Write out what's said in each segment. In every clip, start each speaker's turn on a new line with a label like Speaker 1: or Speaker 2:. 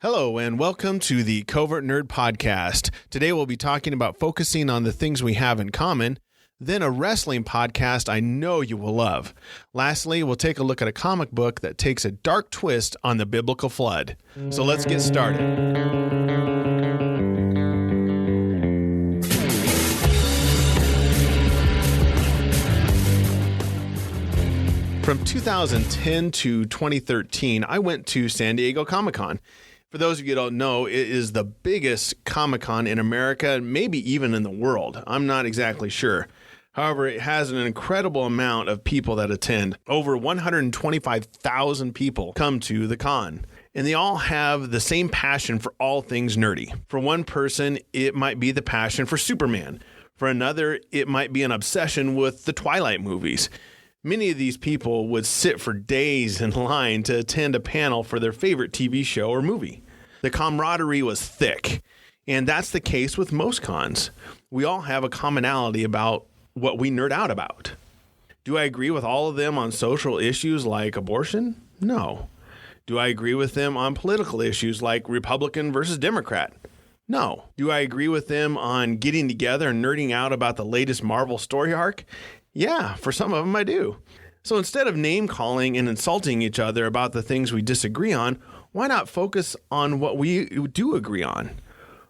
Speaker 1: Hello and welcome to the Covert Nerd Podcast. Today we'll be talking about focusing on the things we have in common, then a wrestling podcast I know you will love. Lastly, we'll take a look at a comic book that takes a dark twist on the biblical flood. So let's get started. From 2010 to 2013, I went to San Diego Comic-Con. For those of you who don't know, it is the biggest Comic-Con in America, maybe even in the world. I'm not exactly sure. However, it has an incredible amount of people that attend. Over 125,000 people come to the con. And they all have the same passion for all things nerdy. For one person, it might be the passion for Superman. For another, it might be an obsession with the Twilight movies. Many of these people would sit for days in line to attend a panel for their favorite TV show or movie. The camaraderie was thick, and that's the case with most cons. We all have a commonality about what we nerd out about. Do I agree with all of them on social issues like abortion? No. Do I agree with them on political issues like Republican versus Democrat? No. Do I agree with them on getting together and nerding out about the latest Marvel story arc? Yeah, for some of them I do. So instead of name-calling and insulting each other about the things we disagree on, why not focus on what we do agree on?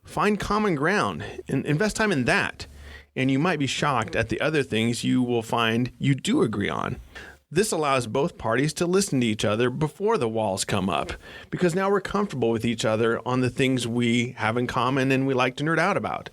Speaker 1: Find common ground and invest time in that. And you might be shocked at the other things you will find you do agree on. This allows both parties to listen to each other before the walls come up, because now we're comfortable with each other on the things we have in common and we like to nerd out about.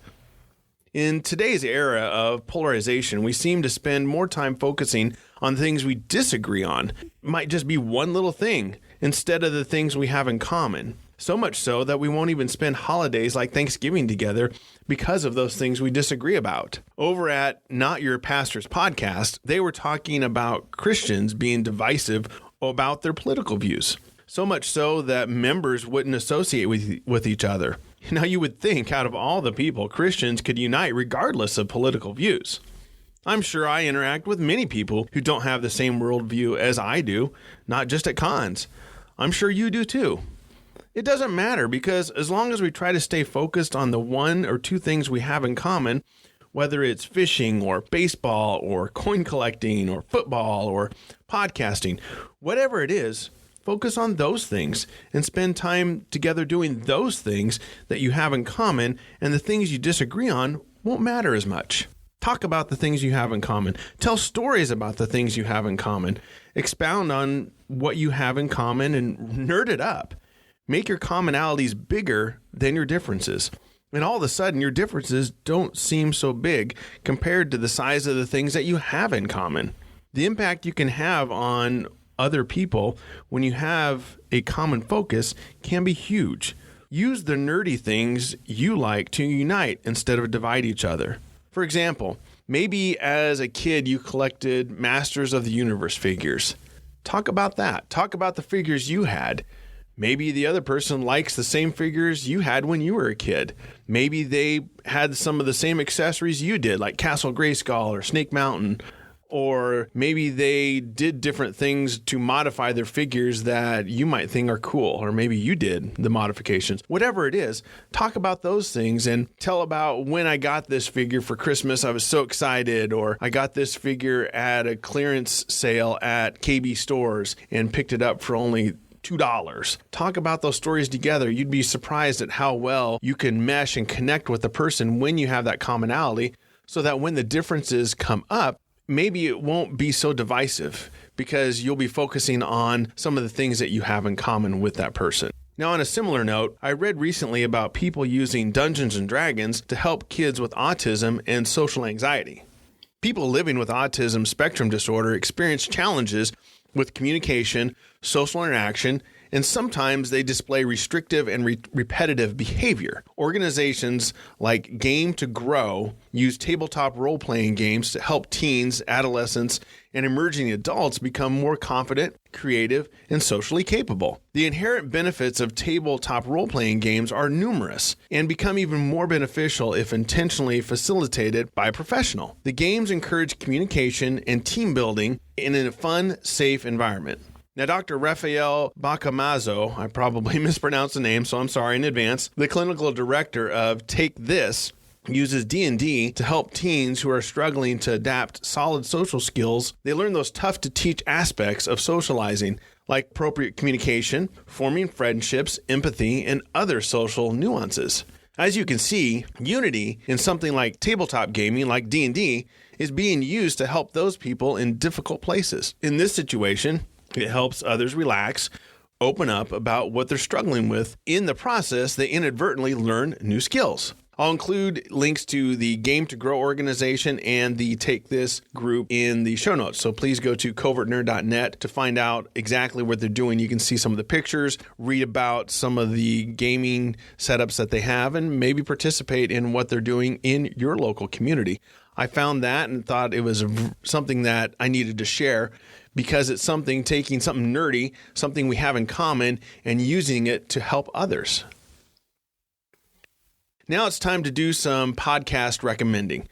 Speaker 1: In today's era of polarization, we seem to spend more time focusing on things we disagree on. It might just be one little thing instead of the things we have in common. So much so that we won't even spend holidays like Thanksgiving together because of those things we disagree about. Over at Not Your Pastor's podcast, they were talking about Christians being divisive about their political views. So much so that members wouldn't associate with each other. Now, you would think out of all the people, Christians could unite regardless of political views. I'm sure I interact with many people who don't have the same worldview as I do, not just at cons. I'm sure you do too. It doesn't matter, because as long as we try to stay focused on the one or two things we have in common, whether it's fishing or baseball or coin collecting or football or podcasting, whatever it is, focus on those things and spend time together doing those things that you have in common, and the things you disagree on won't matter as much. Talk about the things you have in common. Tell stories about the things you have in common. Expound on what you have in common and nerd it up. Make your commonalities bigger than your differences. And all of a sudden, your differences don't seem so big compared to the size of the things that you have in common. The impact you can have on other people when you have a common focus can be huge. Use the nerdy things you like to unite instead of divide each other. For example, maybe as a kid you collected Masters of the Universe figures. Talk about that. Talk about the figures you had. Maybe the other person likes the same figures you had when you were a kid. Maybe they had some of the same accessories you did, like Castle Grayskull or Snake Mountain. Or maybe they did different things to modify their figures that you might think are cool. Or maybe you did the modifications. Whatever it is, talk about those things and tell about when I got this figure for Christmas. I was so excited. Or I got this figure at a clearance sale at KB Stores and picked it up for only $2. Talk about those stories together. You'd be surprised at how well you can mesh and connect with the person when you have that commonality, so that when the differences come up, maybe it won't be so divisive because you'll be focusing on some of the things that you have in common with that person. Now, on a similar note, I read recently about people using Dungeons and Dragons to help kids with autism and social anxiety. People living with autism spectrum disorder experience challenges with communication, social interaction, and sometimes they display restrictive and repetitive behavior. Organizations like Game to Grow use tabletop role-playing games to help teens, adolescents, and emerging adults become more confident, creative, and socially capable. The inherent benefits of tabletop role-playing games are numerous and become even more beneficial if intentionally facilitated by a professional. The games encourage communication and team building in a fun, safe environment. Now, Dr. Rafael Bacamazzo, I probably mispronounced the name, so I'm sorry in advance, the clinical director of Take This, uses D&D to help teens who are struggling to adapt solid social skills. They learn those tough-to-teach aspects of socializing, like appropriate communication, forming friendships, empathy, and other social nuances. As you can see, Unity in something like tabletop gaming like D&D is being used to help those people in difficult places. In this situation, it helps others relax, open up about what they're struggling with. In the process, they inadvertently learn new skills. I'll include links to the Game to Grow organization and the Take This group in the show notes. So please go to covertnerd.net to find out exactly what they're doing. You can see some of the pictures, read about some of the gaming setups that they have, and maybe participate in what they're doing in your local community. I found that and thought it was something that I needed to share because it's taking something nerdy, something we have in common, and using it to help others. Now it's time to do some podcast recommending.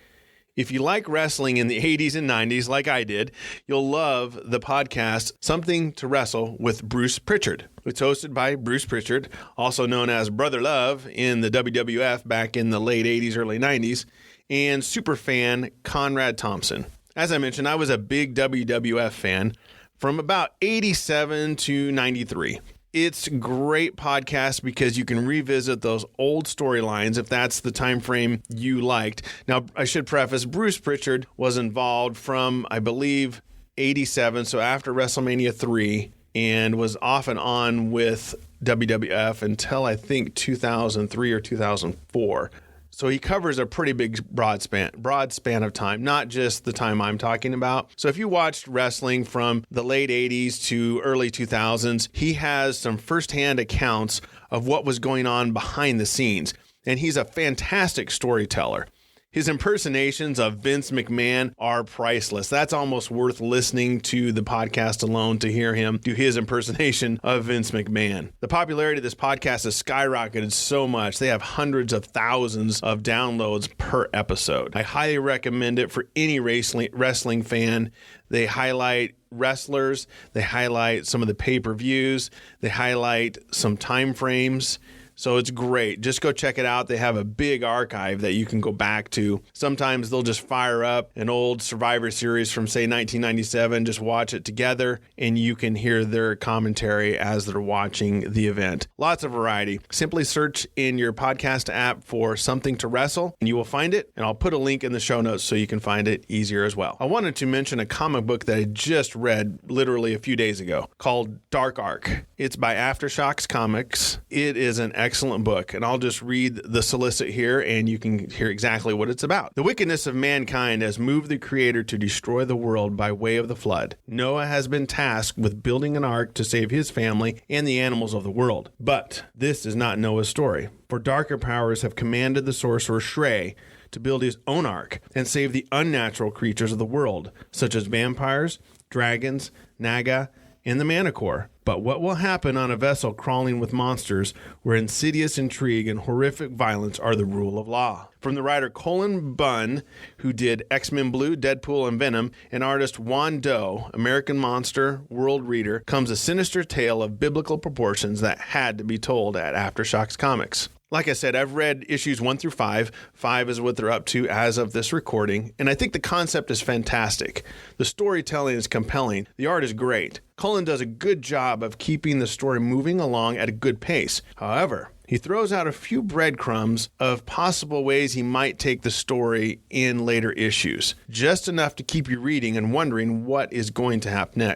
Speaker 1: If you like wrestling in the 80s and 90s like I did, you'll love the podcast Something to Wrestle with Bruce Pritchard. It's hosted by Bruce Pritchard, also known as Brother Love in the WWF back in the late 80s, early 90s, and superfan Conrad Thompson. As I mentioned, I was a big WWF fan from about 87 to 93. It's a great podcast because you can revisit those old storylines if that's the time frame you liked. Now, I should preface, Bruce Pritchard was involved from, I believe, 87, so after WrestleMania 3, and was off and on with WWF until I think 2003 or 2004. So he covers a pretty big broad span of time, not just the time I'm talking about. So if you watched wrestling from the late 80s to early 2000s, he has some firsthand accounts of what was going on behind the scenes. And he's a fantastic storyteller. His impersonations of Vince McMahon are priceless. That's almost worth listening to the podcast alone to hear him do his impersonation of Vince McMahon. The popularity of this podcast has skyrocketed so much. They have hundreds of thousands of downloads per episode. I highly recommend it for any wrestling fan. They highlight wrestlers. They highlight some of the pay-per-views. They highlight some time frames. So it's great. Just go check it out. They have a big archive that you can go back to. Sometimes they'll just fire up an old Survivor series from, say, 1997, just watch it together, and you can hear their commentary as they're watching the event. Lots of variety. Simply search in your podcast app for Something to Wrestle, and you will find it, and I'll put a link in the show notes so you can find it easier as well. I wanted to mention a comic book that I just read literally a few days ago called Dark Ark. It's by Aftershocks Comics. It is an excellent book, and I'll just read the solicit here and you can hear exactly what it's about. The wickedness of mankind has moved the Creator to destroy the world by way of the flood. Noah has been tasked with building an ark to save his family and the animals of the world. But this is not Noah's story, for darker powers have commanded the sorcerer Shrey to build his own ark and save the unnatural creatures of the world, such as vampires, dragons, Naga, and the Manticore. But what will happen on a vessel crawling with monsters where insidious intrigue and horrific violence are the rule of law? From the writer Colin Bunn, who did X-Men Blue, Deadpool, and Venom, and artist Juan Doe, American Monster, World Reader, comes a sinister tale of biblical proportions that had to be told at Aftershocks Comics. Like I said, I've read issues 1 through 5. 5 is what they're up to as of this recording, and I think the concept is fantastic. The storytelling is compelling. The art is great. Cullen does a good job of keeping the story moving along at a good pace. However, he throws out a few breadcrumbs of possible ways he might take the story in later issues, just enough to keep you reading and wondering what is going to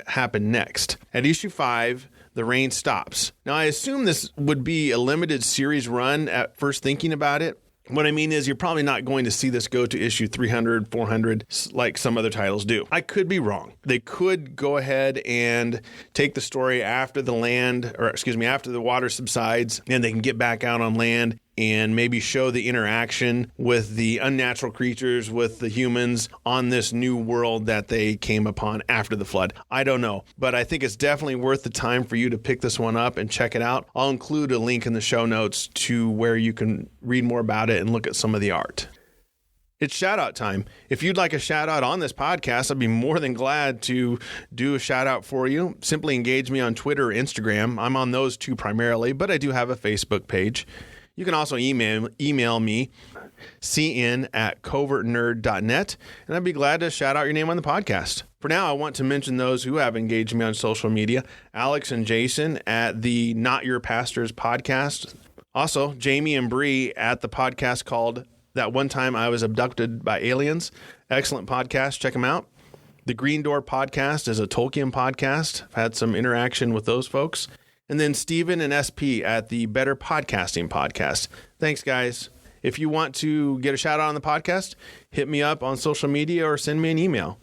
Speaker 1: happen next. At issue 5, the rain stops. Now, I assume this would be a limited series run at first thinking about it. What I mean is you're probably not going to see this go to issue 300, 400 like some other titles do. I could be wrong. They could go ahead and take the story after the water subsides and they can get back out on land and maybe show the interaction with the unnatural creatures, with the humans on this new world that they came upon after the flood. I don't know, but I think it's definitely worth the time for you to pick this one up and check it out. I'll include a link in the show notes to where you can read more about it and look at some of the art. It's shout out time. If you'd like a shout out on this podcast, I'd be more than glad to do a shout out for you. Simply engage me on Twitter or Instagram. I'm on those two primarily, but I do have a Facebook page. You can also email me, cn@covertnerd.net, and I'd be glad to shout out your name on the podcast. For now, I want to mention those who have engaged me on social media, Alex and Jason at the Not Your Pastors podcast. Also, Jamie and Bree at the podcast called That One Time I Was Abducted by Aliens. Excellent podcast. Check them out. The Green Door podcast is a Tolkien podcast. I've had some interaction with those folks. And then Steven and SP at the Better Podcasting podcast. Thanks, guys. If you want to get a shout out on the podcast, hit me up on social media or send me an email.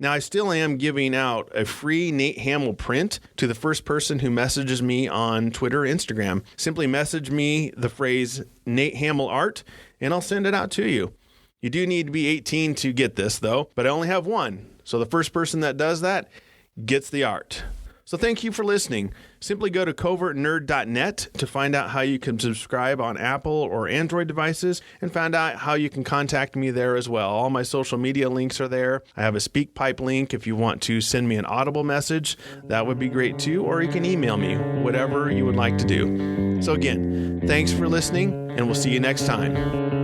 Speaker 1: Now, I still am giving out a free Nate Hamill print to the first person who messages me on Twitter or Instagram. Simply message me the phrase Nate Hamill art, and I'll send it out to you. You do need to be 18 to get this, though, but I only have one. So the first person that does that gets the art. So thank you for listening. Simply go to covertnerd.net to find out how you can subscribe on Apple or Android devices and find out how you can contact me there as well. All my social media links are there. I have a SpeakPipe link if you want to send me an Audible message. That would be great too. Or you can email me, whatever you would like to do. So again, thanks for listening, and we'll see you next time.